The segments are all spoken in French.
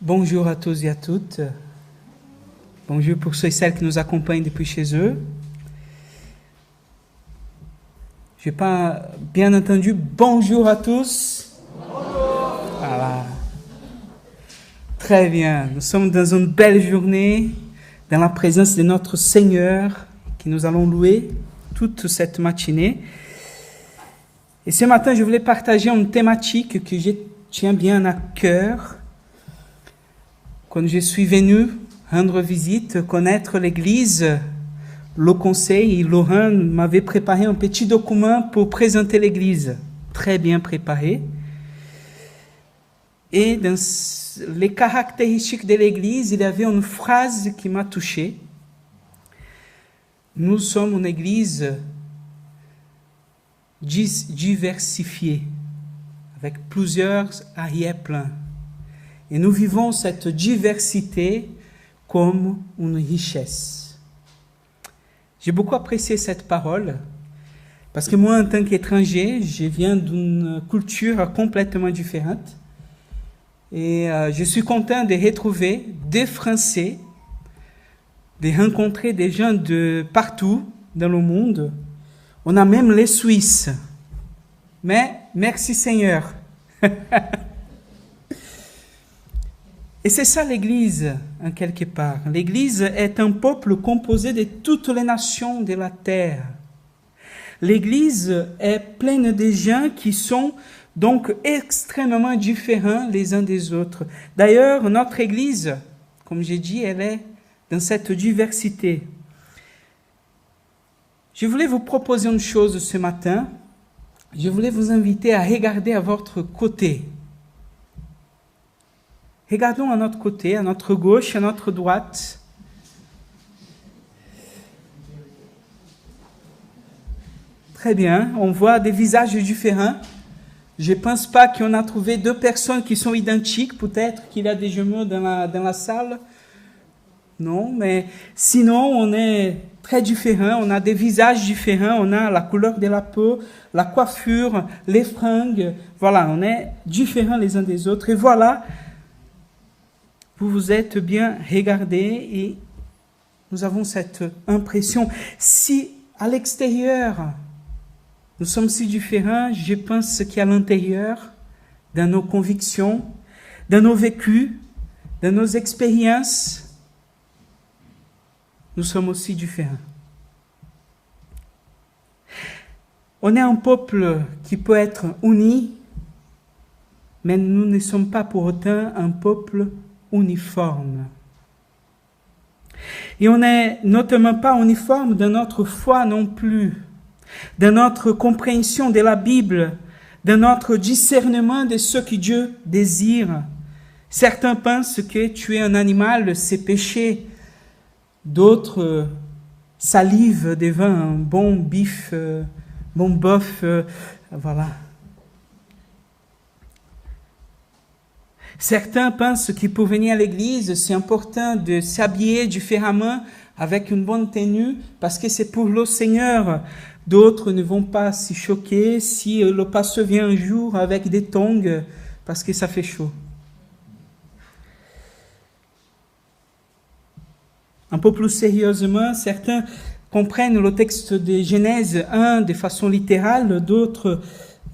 Bonjour à tous et à toutes. Bonjour pour ceux et celles qui nous accompagnent depuis chez eux. Je n'ai pas bien entendu. Bonjour à tous. Bonjour. Voilà. Très bien. Nous sommes dans une belle journée, dans la présence de notre Seigneur, que nous allons louer toute cette matinée. Et ce matin, je voulais partager une thématique que je tiens bien à cœur. Quand je suis venu rendre visite, connaître l'église, le conseil, Laurent m'avait préparé un petit document pour présenter l'église, très bien préparé. Et dans les caractéristiques de l'église, il y avait une phrase qui m'a touché. Nous sommes une église diversifiée, avec plusieurs arrière-plans. Et nous vivons cette diversité comme une richesse. J'ai beaucoup apprécié cette parole, parce que moi, en tant qu'étranger, je viens d'une culture complètement différente. Et je suis content de retrouver des Français, de rencontrer des gens de partout dans le monde. On a même les Suisses. Mais merci Seigneur. Et c'est ça l'Église, en quelque part. L'Église est un peuple composé de toutes les nations de la terre. L'Église est pleine de gens qui sont donc extrêmement différents les uns des autres. D'ailleurs, notre Église, comme j'ai dit, elle est dans cette diversité. Je voulais vous proposer une chose ce matin. Je voulais vous inviter à regarder à votre côté. Regardons à notre côté, à notre gauche, à notre droite. Très bien, on voit des visages différents. Je ne pense pas qu'on a trouvé deux personnes qui sont identiques. Peut-être qu'il y a des jumeaux dans la salle. Non, mais sinon, on est très différents. On a des visages différents. On a la couleur de la peau, la coiffure, les fringues. Voilà, on est différents les uns des autres. Et voilà, vous vous êtes bien regardés et nous avons cette impression. Si à l'extérieur, nous sommes si différents, je pense qu'à l'intérieur, dans nos convictions, dans nos vécus, dans nos expériences, nous sommes aussi différents. On est un peuple qui peut être uni, mais nous ne sommes pas pour autant un peuple uniforme. Et on n'est notamment pas uniforme dans notre foi non plus, dans notre compréhension de la Bible, dans notre discernement de ce que Dieu désire. Certains pensent que tuer un animal, c'est péché. D'autres salivent devant un bon bœuf, voilà. Certains pensent que pour venir à l'église, c'est important de s'habiller différemment avec une bonne tenue parce que c'est pour le Seigneur. D'autres ne vont pas s'y choquer si le pasteur vient un jour avec des tongs parce que ça fait chaud. Un peu plus sérieusement, certains comprennent le texte de Genèse 1 de façon littérale, d'autres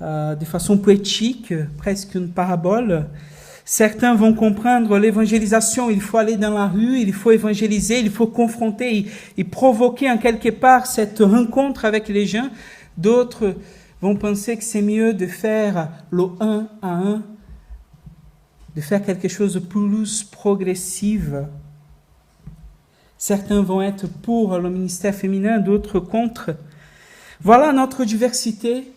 de façon poétique, presque une parabole. Certains vont comprendre l'évangélisation, il faut aller dans la rue, il faut évangéliser, il faut confronter et provoquer en quelque part cette rencontre avec les gens. D'autres vont penser que c'est mieux de faire le 1 à 1, de faire quelque chose de plus progressif. Certains vont être pour le ministère féminin, d'autres contre. Voilà notre diversité.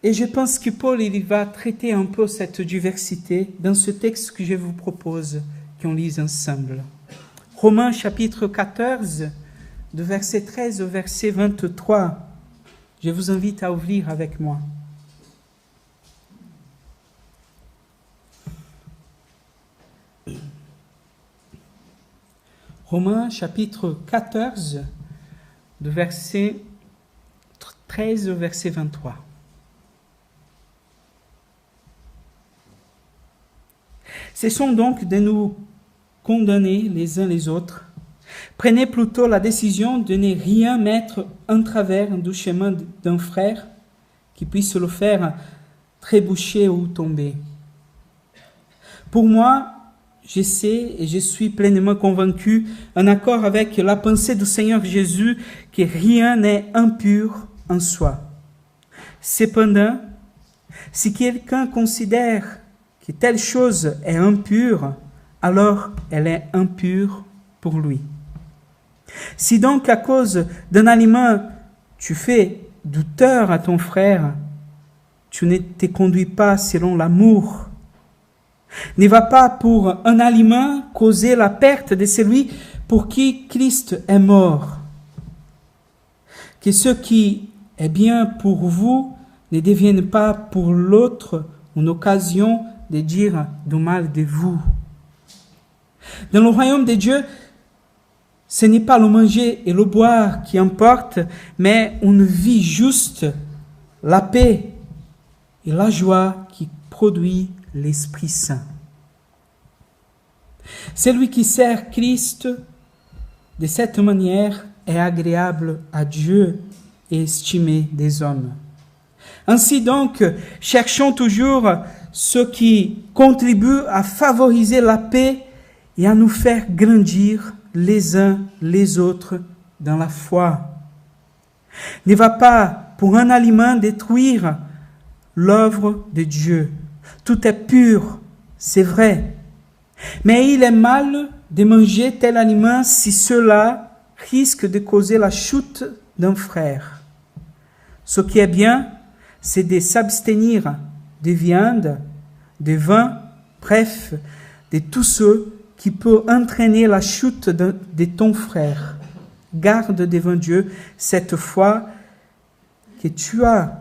Et je pense que Paul il va traiter un peu cette diversité dans ce texte que je vous propose qu'on lise ensemble. Romains chapitre 14, de verset 13 au verset 23. Je vous invite à ouvrir avec moi. Romains chapitre 14, de verset 13 au verset 23. Cessons donc de nous condamner les uns les autres. Prenez plutôt la décision de ne rien mettre en travers du chemin d'un frère qui puisse le faire trébucher ou tomber. Pour moi, je sais et je suis pleinement convaincu, en accord avec la pensée du Seigneur Jésus, que rien n'est impur en soi. Cependant, si quelqu'un considère que telle chose est impure, alors elle est impure pour lui. Si donc à cause d'un aliment tu fais du tort à ton frère, tu ne te conduis pas selon l'amour. Ne va pas pour un aliment causer la perte de celui pour qui Christ est mort. Que ce qui est bien pour vous ne devienne pas pour l'autre une occasion de dire du mal de vous. Dans le royaume de Dieu, ce n'est pas le manger et le boire qui importent, mais une vie juste, la paix et la joie qui produit l'Esprit Saint. Celui qui sert Christ de cette manière est agréable à Dieu et estimé des hommes. Ainsi donc, cherchons toujours ce qui contribue à favoriser la paix et à nous faire grandir les uns les autres dans la foi. Ne va pas pour un aliment détruire l'œuvre de Dieu. Tout est pur, c'est vrai. Mais il est mal de manger tel aliment si cela risque de causer la chute d'un frère. Ce qui est bien, c'est de s'abstenir de viande, de vin, bref, de tout ce qui peut entraîner la chute de ton frère. Garde devant Dieu cette foi que tu as.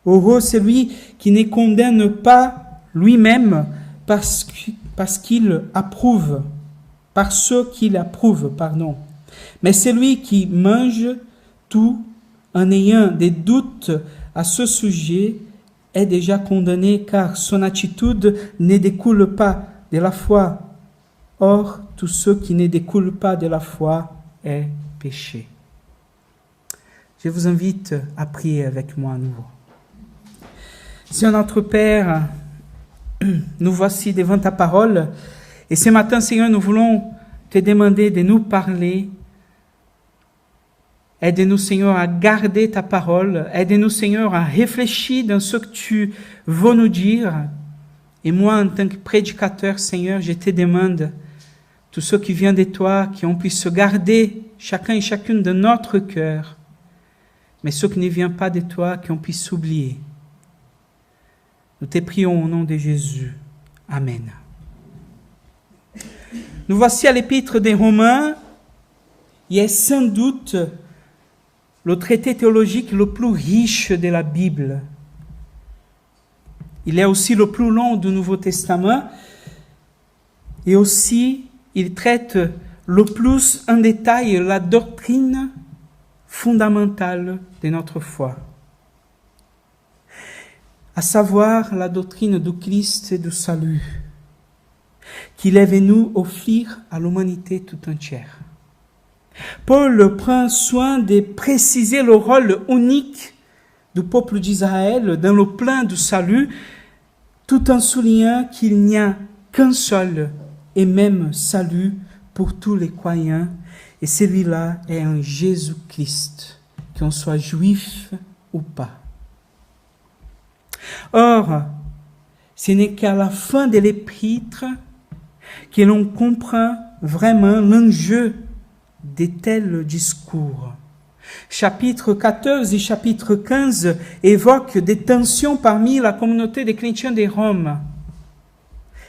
Heureux celui qui ne condamne pas lui-même parce qu'il approuve, par ceux qu'il approuve, mais celui qui mange tout en ayant des doutes à ce sujet est déjà condamné car son attitude ne découle pas de la foi. Or, tout ce qui ne découle pas de la foi est péché. Je vous invite à prier avec moi à nouveau. Seigneur notre Père, nous voici devant ta parole et ce matin, Seigneur, nous voulons te demander de nous parler. Aide-nous, Seigneur, à garder ta parole. Aide-nous, Seigneur, à réfléchir dans ce que tu veux nous dire. Et moi, en tant que prédicateur, Seigneur, je te demande tout ce qui vient de toi, qu'on puisse se garder chacun et chacune de notre cœur. Mais ce qui ne vient pas de toi, qu'on puisse s'oublier. Nous te prions au nom de Jésus. Amen. Nous voici à l'épître des Romains. Il est sans doute le traité théologique le plus riche de la Bible. Il est aussi le plus long du Nouveau Testament. Et aussi, il traite le plus en détail la doctrine fondamentale de notre foi. À savoir la doctrine du Christ et du salut, qu'il est venu offrir à l'humanité tout entière. Paul prend soin de préciser le rôle unique du peuple d'Israël dans le plan du salut, tout en soulignant qu'il n'y a qu'un seul et même salut pour tous les croyants, et celui-là est en Jésus-Christ, qu'on soit juif ou pas. Or, ce n'est qu'à la fin de l'épître que l'on comprend vraiment l'enjeu de tels discours. Chapitre 14 et chapitre 15 évoquent des tensions parmi la communauté des chrétiens de Rome.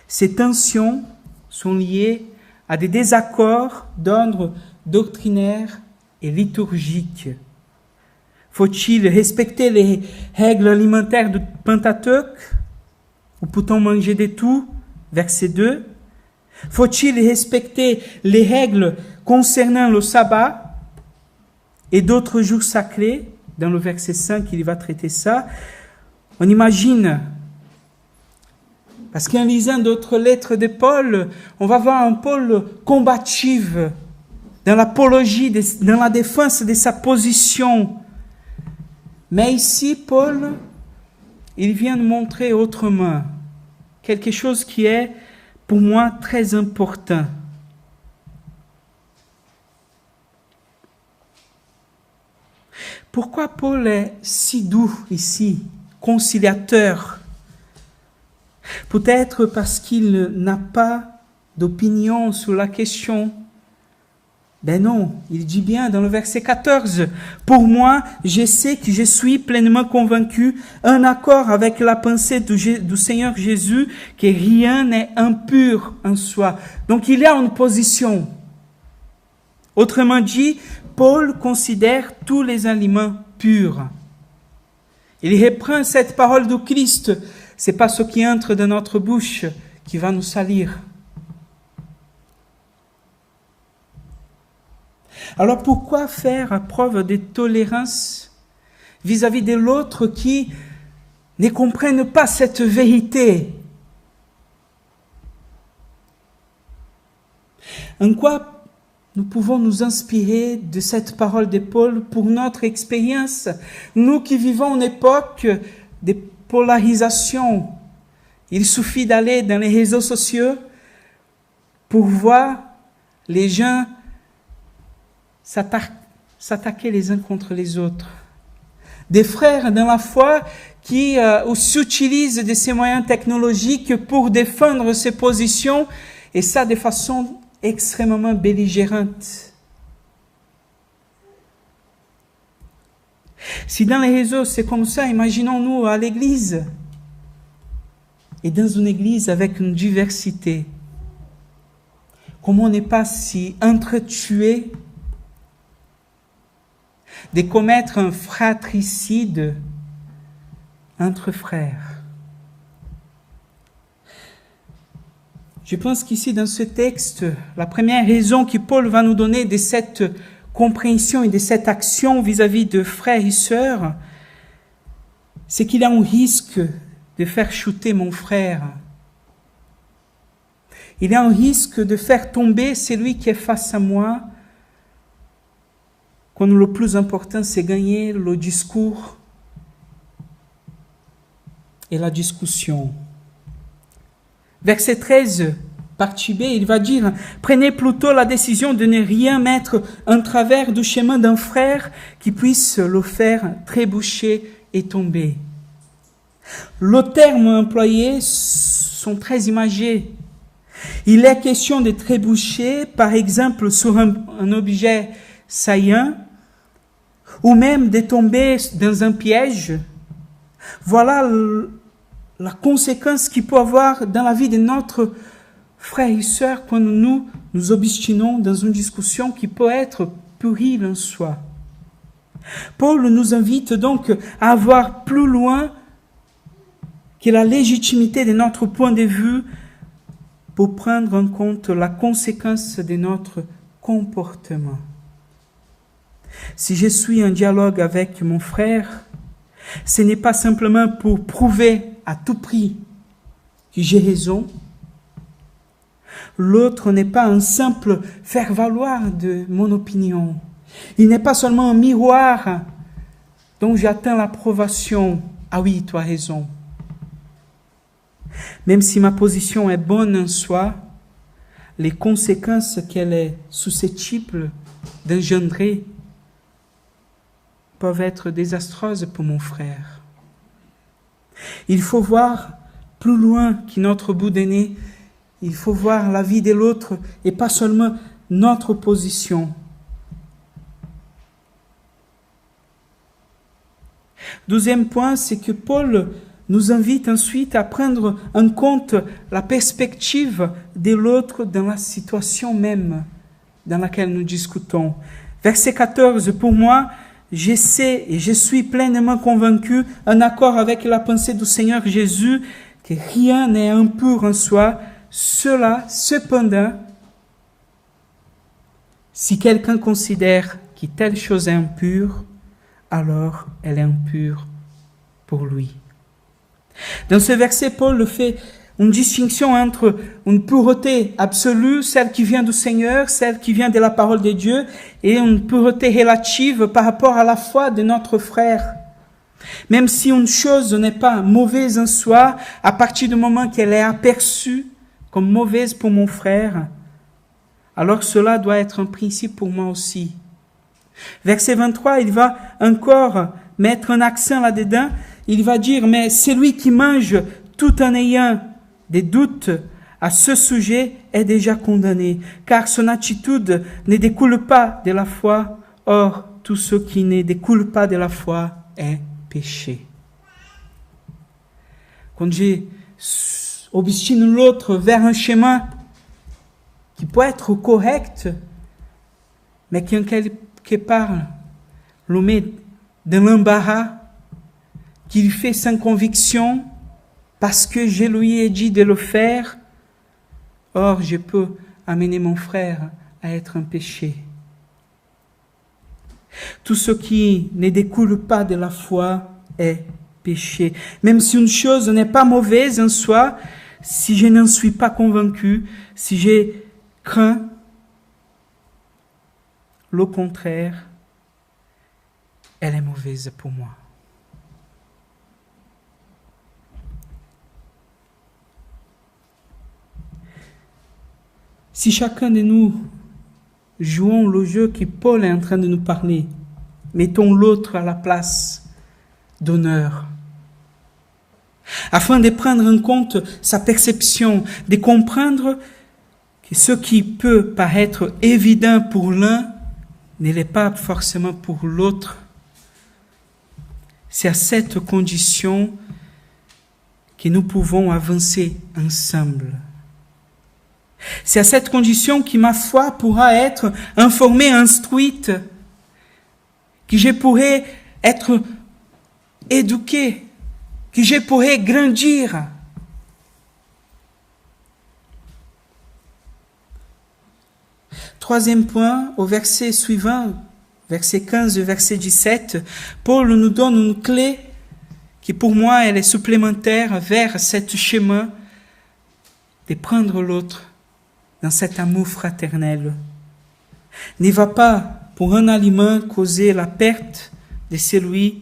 Ces tensions sont liées à des désaccords d'ordre doctrinaire et liturgique. Faut-il respecter les règles alimentaires du Pentateuque? Ou peut-on manger de tout? Verset 2. Faut-il respecter les règles concernant le sabbat et d'autres jours sacrés? Dans le verset 5, il va traiter ça. On imagine Parce qu'en lisant d'autres lettres de Paul, on va voir un Paul combatif dans l'apologie, dans la défense de sa position. Mais ici, Paul, il vient nous montrer autrement quelque chose qui est, pour moi, très important. Pourquoi Paul est si doux ici, conciliateur? Peut-être parce qu'il n'a pas d'opinion sur la question. Ben non, il dit bien dans le verset 14, « Pour moi, je sais que je suis pleinement convaincu, en accord avec la pensée du Seigneur Jésus, que rien n'est impur en soi. » Donc il y a une position. Autrement dit, Paul considère tous les aliments purs. Il reprend cette parole du Christ. C'est pas ce qui entre dans notre bouche qui va nous salir. Alors pourquoi faire preuve de tolérance vis-à-vis de l'autre qui ne comprennent pas cette vérité? En quoi nous pouvons nous inspirer de cette parole de Paul pour notre expérience, nous qui vivons une époque de polarisation? Il suffit d'aller dans les réseaux sociaux pour voir les gens s'attaquer les uns contre les autres. Des frères dans la foi qui s'utilisent de ces moyens technologiques pour défendre ses positions, et ça de façon extrêmement belligérante. Si dans les réseaux c'est comme ça, imaginons-nous à l'église. Et dans une église avec une diversité, comment on n'est pas si entretué de commettre un fratricide entre frères. Je pense qu'ici, dans ce texte, la première raison que Paul va nous donner de cette compréhension et de cette action vis-à-vis de frères et sœurs, c'est qu'il y a un risque de faire chuter mon frère. Il y a un risque de faire tomber celui qui est face à moi, quand le plus important, c'est gagner le discours et la discussion. Verset 13, partie B, il va dire « Prenez plutôt la décision de ne rien mettre en travers du chemin d'un frère qui puisse le faire trébucher et tomber. » Les termes employés sont très imagés. Il est question de trébucher, par exemple, sur un objet saillant, ou même de tomber dans un piège. Voilà la conséquence qu'il peut avoir dans la vie de notre frère et sœur quand nous nous obstinons dans une discussion qui peut être puérile en soi. Paul nous invite donc à avoir plus loin que la légitimité de notre point de vue pour prendre en compte la conséquence de notre comportement. Si je suis en dialogue avec mon frère, ce n'est pas simplement pour prouver à tout prix que j'ai raison. L'autre n'est pas un simple faire-valoir de mon opinion. Il n'est pas seulement un miroir dont j'atteins l'approbation. Ah oui, tu as raison. Même si ma position est bonne en soi, les conséquences qu'elle est susceptible d'engendrer peuvent être désastreuses pour mon frère. Il faut voir plus loin que notre bout de nez. Il faut voir la vie de l'autre et pas seulement notre position. Deuxième point, c'est que Paul nous invite ensuite à prendre en compte la perspective de l'autre dans la situation même dans laquelle nous discutons. Verset 14, pour moi, je sais et je suis pleinement convaincu, en accord avec la pensée du Seigneur Jésus, que rien n'est impur en soi. Cela, cependant, si quelqu'un considère que telle chose est impure, alors elle est impure pour lui. Dans ce verset, Paul fait une distinction entre une pureté absolue, celle qui vient du Seigneur, celle qui vient de la parole de Dieu, et une pureté relative par rapport à la foi de notre frère. Même si une chose n'est pas mauvaise en soi, à partir du moment qu'elle est aperçue comme mauvaise pour mon frère, alors cela doit être un principe pour moi aussi. Verset 23, il va encore mettre un accent là-dedans. Il va dire, mais celui qui mange tout en ayant des doutes à ce sujet est déjà condamné, car son attitude ne découle pas de la foi. Or, tout ce qui ne découle pas de la foi est péché. Quand j'obstine l'autre vers un chemin qui peut être correct, mais qui en quelque part le met dans l'embarras, qu'il fait sans conviction, parce que je lui ai dit de le faire, or je peux amener mon frère à être un péché. Tout ce qui ne découle pas de la foi est péché. Même si une chose n'est pas mauvaise en soi, si je n'en suis pas convaincu, si je crains le contraire, elle est mauvaise pour moi. Si chacun de nous jouons le jeu que Paul est en train de nous parler, mettons l'autre à la place d'honneur, afin de prendre en compte sa perception, de comprendre que ce qui peut paraître évident pour l'un ne l'est pas forcément pour l'autre. C'est à cette condition que nous pouvons avancer ensemble. C'est à cette condition que ma foi pourra être informée, instruite, que je pourrai être éduqué, que je pourrai grandir. Troisième point, au verset suivant, verset 15 et verset 17, Paul nous donne une clé qui pour moi elle est supplémentaire vers ce chemin de prendre l'autre dans cet amour fraternel. Ne va pas pour un aliment causer la perte de celui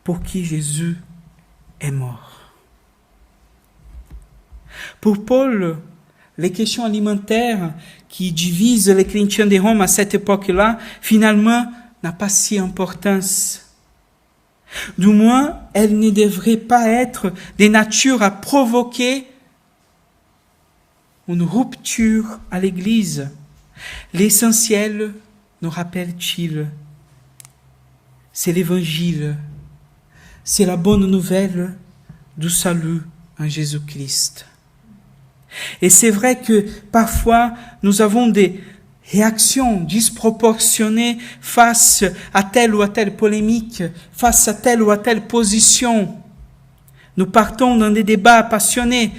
pour qui Jésus est mort. Pour Paul, les questions alimentaires qui divisent les chrétiens de Rome à cette époque-là, finalement, n'a pas si d'importance. Du moins, elles ne devraient pas être de nature à provoquer une rupture à l'Église. L'essentiel, nous rappelle-t-il, c'est l'Évangile, c'est la bonne nouvelle du salut en Jésus-Christ. Et c'est vrai que parfois nous avons des réactions disproportionnées face à telle ou à telle polémique, face à telle ou à telle position. Nous partons dans des débats passionnés,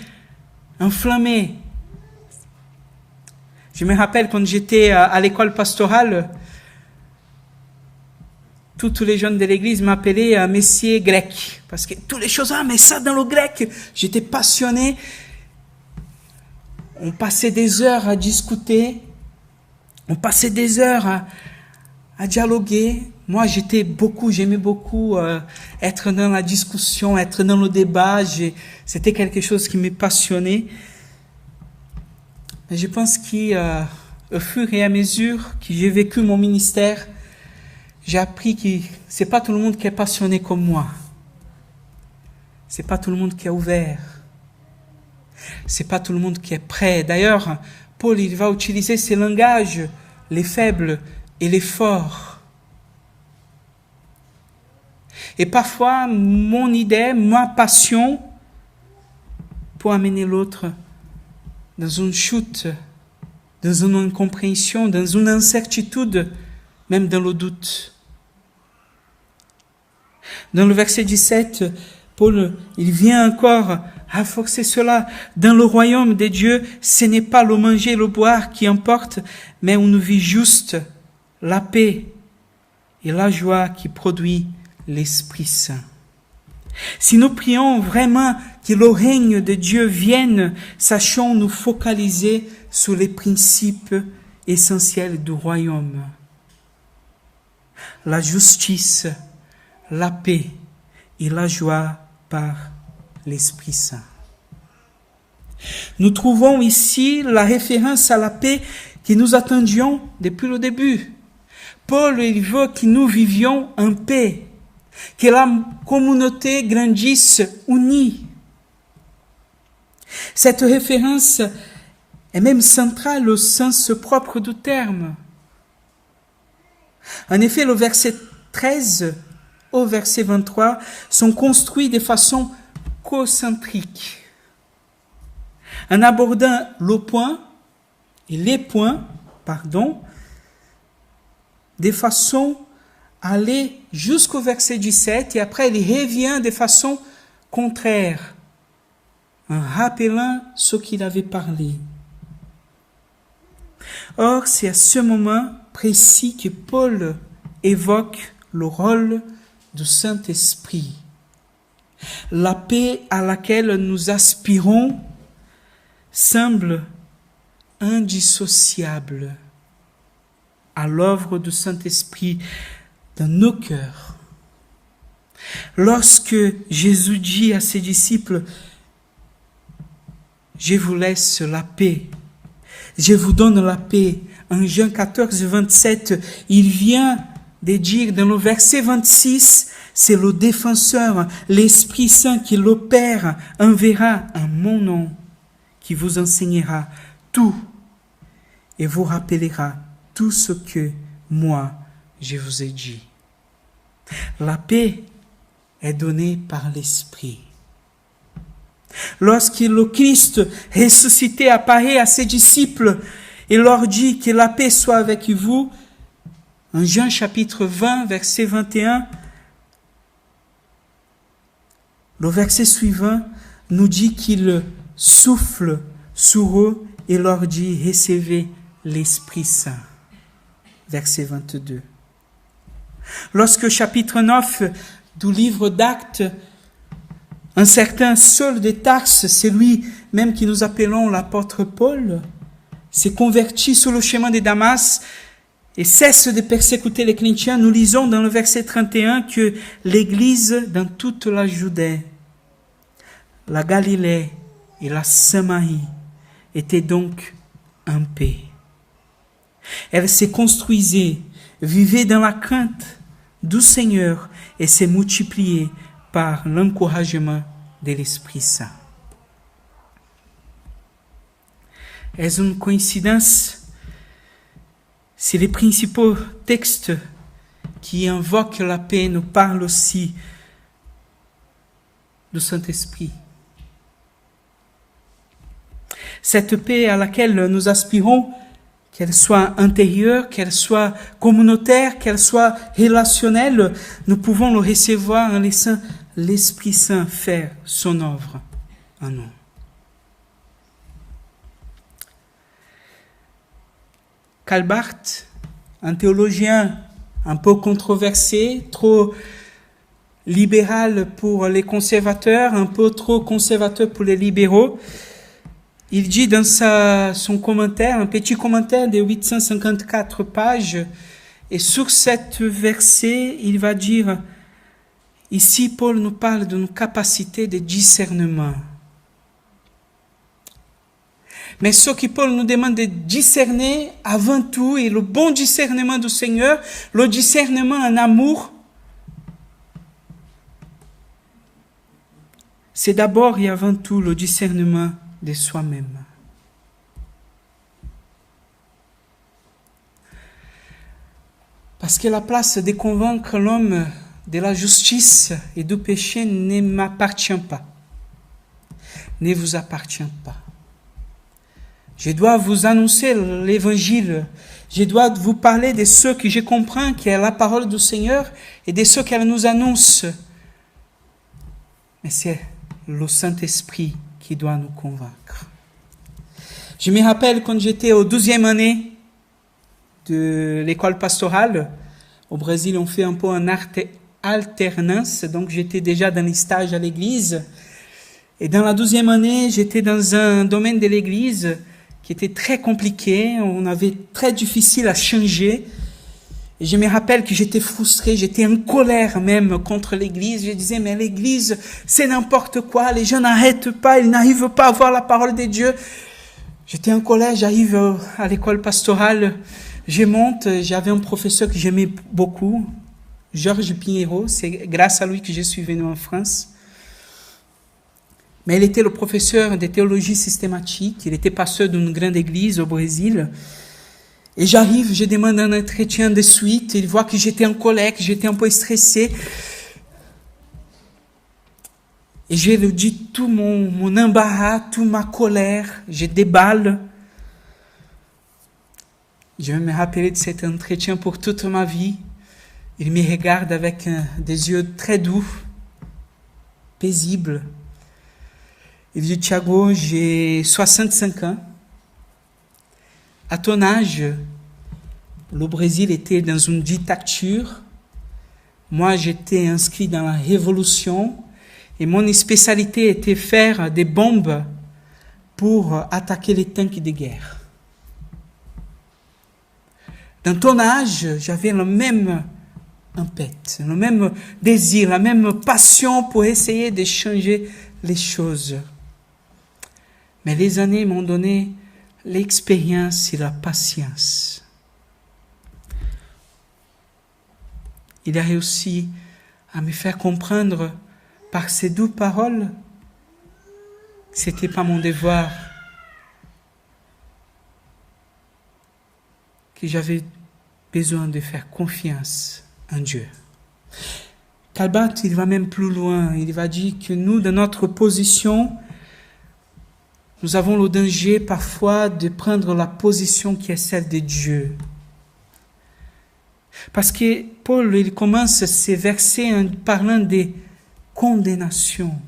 enflammés. Je me rappelle quand j'étais à l'école pastorale, tous les jeunes de l'église m'appelaient Messier grec. Parce que toutes les choses, mais ça dans le grec, j'étais passionné. On passait des heures à discuter, on passait des heures à dialoguer. Moi, j'aimais beaucoup être dans la discussion, être dans le débat. C'était quelque chose qui me passionnait. Mais je pense qu'au fur et à mesure que j'ai vécu mon ministère, j'ai appris que c'est pas tout le monde qui est passionné comme moi. C'est pas tout le monde qui est ouvert. C'est pas tout le monde qui est prêt. D'ailleurs, Paul, il va utiliser ces langages, les faibles et les forts. Et parfois, mon idée, ma passion, pour amener l'autre dans une chute, dans une incompréhension, dans une incertitude, même dans le doute. Dans le verset 17, Paul, il vient encore renforcer cela. Dans le royaume de Dieu, ce n'est pas le manger et le boire qui importe, mais une vie juste, la paix et la joie qui produit l'Esprit Saint. Si nous prions vraiment que le règne de Dieu vienne, sachons nous focaliser sur les principes essentiels du royaume. La justice, la paix et la joie par l'Esprit Saint. Nous trouvons ici la référence à la paix que nous attendions depuis le début. Paul, il veut que nous vivions en paix, que la communauté grandisse unie. Cette référence est même centrale au sens propre du terme. En effet, le verset 13 au verset 23 sont construits de façon concentrique. En abordant les points, de façon à aller jusqu'au verset 17 et après il revient de façon contraire, en rappelant ce qu'il avait parlé. Or, c'est à ce moment précis que Paul évoque le rôle du Saint-Esprit. La paix à laquelle nous aspirons semble indissociable à l'œuvre du Saint-Esprit dans nos cœurs. Lorsque Jésus dit à ses disciples, « Je vous laisse la paix, je vous donne la paix », en Jean 14, 27, il vient de dire dans le verset 26, c'est le défenseur, l'Esprit Saint qui l'opère, enverra en mon nom, qui vous enseignera tout et vous rappellera tout ce que moi je vous ai dit. La paix est donnée par l'Esprit. Lorsque le Christ ressuscité apparaît à ses disciples et leur dit que la paix soit avec vous, en Jean chapitre 20, verset 21, le verset suivant nous dit qu'il souffle sur eux et leur dit « Recevez l'Esprit Saint ». Verset 22. Lorsque chapitre 9 du livre d'Actes, un certain Saul de Tarse, c'est lui même que nous appelons l'apôtre Paul, s'est converti sur le chemin de Damas et cesse de persécuter les chrétiens. Nous lisons dans le verset 31 que l'Église dans toute la Judée, la Galilée et la Samarie étaient donc en paix. Elle se construisait, vivait dans la crainte du Seigneur et s'est multipliée par l'encouragement de l'Esprit Saint. Est-ce une coïncidence si les principaux textes qui invoquent la paix nous parlent aussi du Saint-Esprit? Cette paix à laquelle nous aspirons, qu'elle soit intérieure, qu'elle soit communautaire, qu'elle soit relationnelle, nous pouvons le recevoir en laissant l'Esprit Saint faire son œuvre en nous. Karl Barth, un théologien un peu controversé, trop libéral pour les conservateurs, un peu trop conservateur pour les libéraux, il dit dans son commentaire, un petit commentaire de 854 pages, et sur cet verset, il va dire, ici Paul nous parle d'une capacité de discernement. Mais ce que Paul nous demande de discerner avant tout, et le bon discernement du Seigneur, le discernement en amour, c'est d'abord et avant tout le discernement de soi-même. Parce que la place de convaincre l'homme de la justice et du péché ne m'appartient pas, ne vous appartient pas. Je dois vous annoncer l'évangile. Je dois vous parler de ce que je comprends, qui est la parole du Seigneur, et de ce qu'elle nous annonce. Mais c'est le Saint-Esprit qui doit nous convaincre. Je me rappelle quand j'étais au 12e année de l'école pastorale, au Brésil, on fait un peu un arte alternance, donc j'étais déjà dans les stages à l'église. Et dans la 12e année, j'étais dans un domaine de l'église qui était très compliqué, on avait très difficile à changer. Et je me rappelle que j'étais frustré, j'étais en colère même contre l'église. Je disais, mais l'église, c'est n'importe quoi, les gens n'arrêtent pas, ils n'arrivent pas à voir la parole de Dieu. J'étais en colère, j'arrive à l'école pastorale, je monte, j'avais un professeur que j'aimais beaucoup, Georges Pinheiro, c'est grâce à lui que je suis venu en France. Mais il était le professeur de théologie systématique, il était pasteur d'une grande église au Brésil. Et j'arrive, je demande un entretien de suite, il voit que j'étais en colère, que j'étais un peu stressé. Et je lui dis tout mon embarras, toute ma colère, je déballe. Je vais me rappeler de cet entretien pour toute ma vie. Il me regarde avec des yeux très doux, paisibles. Il dit, Thiago, j'ai 65 ans. À ton âge, le Brésil était dans une dictature. Moi, j'étais inscrit dans la révolution. Et mon spécialité était faire des bombes pour attaquer les tanks de guerre. Dans ton âge, j'avais le même impète, le même désir, la même passion pour essayer de changer les choses. Mais les années m'ont donné l'expérience et la patience. Il a réussi à me faire comprendre par ces douces paroles que ce n'était pas mon devoir, que j'avais besoin de faire confiance en Dieu. Calbat, il va même plus loin. Il va dire que nous, dans notre position, nous avons le danger parfois de prendre la position qui est celle de Dieu. Parce que Paul, il commence ces versets en parlant de condamnation.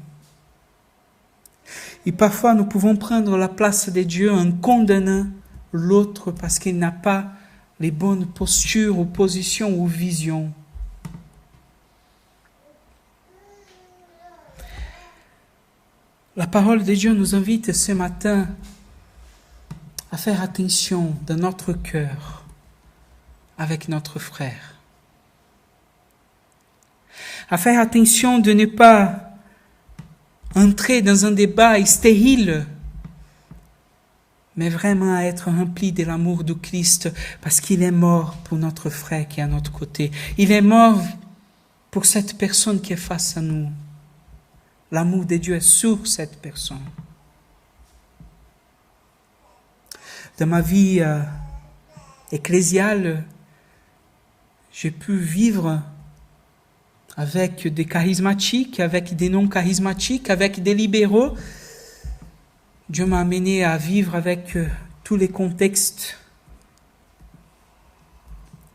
Et parfois, nous pouvons prendre la place de Dieu en condamnant l'autre parce qu'il n'a pas les bonnes postures ou positions ou visions. La parole de Dieu nous invite ce matin à faire attention dans notre cœur avec notre frère. À faire attention de ne pas entrer dans un débat stérile, mais vraiment à être rempli de l'amour de Christ parce qu'il est mort pour notre frère qui est à notre côté. Il est mort pour cette personne qui est face à nous. L'amour de Dieu est sur cette personne. Dans ma vie ecclésiale, j'ai pu vivre avec des charismatiques, avec des non-charismatiques, avec des libéraux. Dieu m'a amené à vivre avec tous les contextes.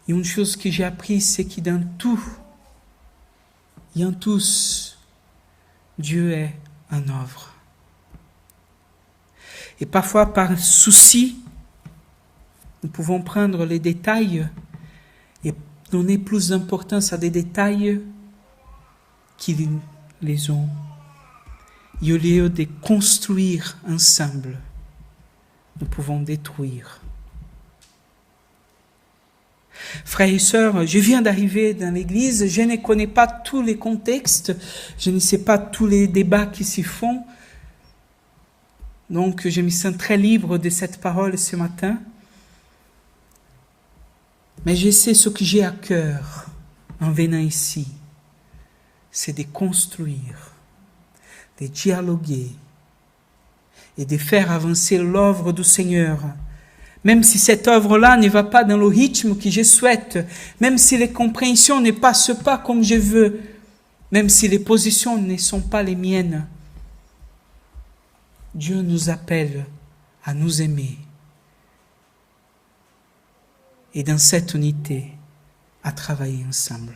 Et une chose que j'ai appris, c'est que dans tout et en tous, Dieu est en œuvre. Et parfois, par souci, nous pouvons prendre les détails et donner plus d'importance à des détails qu'ils les ont. Et au lieu de construire ensemble, nous pouvons détruire. Frères et sœurs, je viens d'arriver dans l'église, je ne connais pas tous les contextes, je ne sais pas tous les débats qui s'y font. Donc, je me sens très libre de cette parole ce matin. Mais je sais ce que j'ai à cœur en venant ici, c'est de construire, de dialoguer et de faire avancer l'œuvre du Seigneur. Même si cette œuvre-là ne va pas dans le rythme que je souhaite, même si les compréhensions ne passent pas comme je veux, même si les positions ne sont pas les miennes, Dieu nous appelle à nous aimer. Et dans cette unité, à travailler ensemble.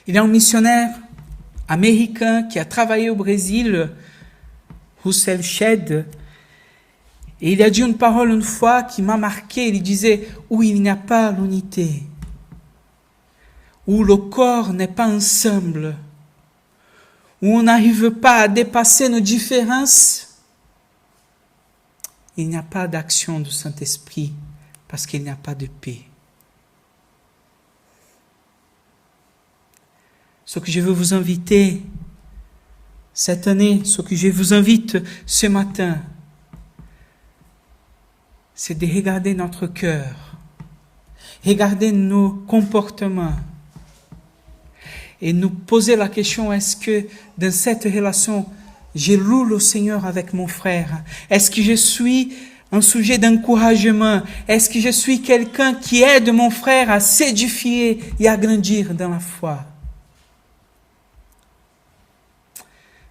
Il y a un missionnaire américain qui a travaillé au Brésil, Russell Shedd, et il a dit une parole une fois qui m'a marqué. Il disait, où il n'y a pas l'unité, où le corps n'est pas ensemble, où on n'arrive pas à dépasser nos différences, il n'y a pas d'action du Saint-Esprit parce qu'il n'y a pas de paix. Ce que je veux vous inviter cette année, ce que je vous invite ce matin, c'est de regarder notre cœur, regarder nos comportements et nous poser la question, est-ce que dans cette relation, je loue le Seigneur avec mon frère? Est-ce que je suis un sujet d'encouragement? Est-ce que je suis quelqu'un qui aide mon frère à s'édifier et à grandir dans la foi?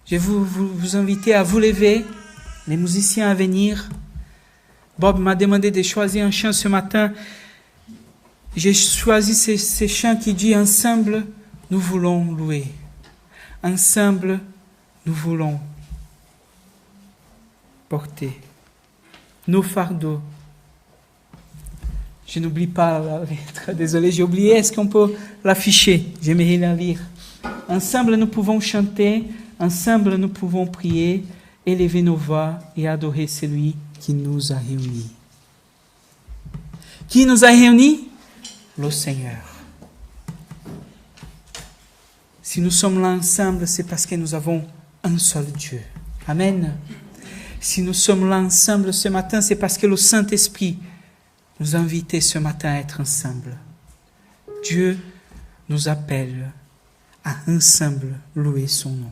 Je vais vous inviter à vous lever, les musiciens à venir. Bob m'a demandé de choisir un chant ce matin. J'ai choisi ce chant qui dit « Ensemble, nous voulons louer. Ensemble, nous voulons porter nos fardeaux. » Je n'oublie pas la lettre. Désolé, j'ai oublié. Est-ce qu'on peut l'afficher? J'aimerais la lire. Ensemble, nous pouvons chanter. Ensemble, nous pouvons prier, élever nos voix et adorer celui qui nous a réunis. Qui nous a réunis? Le Seigneur. Si nous sommes là ensemble, c'est parce que nous avons un seul Dieu. Amen. Si nous sommes là ensemble ce matin, c'est parce que le Saint-Esprit nous a invités ce matin à être ensemble. Dieu nous appelle à ensemble louer son nom.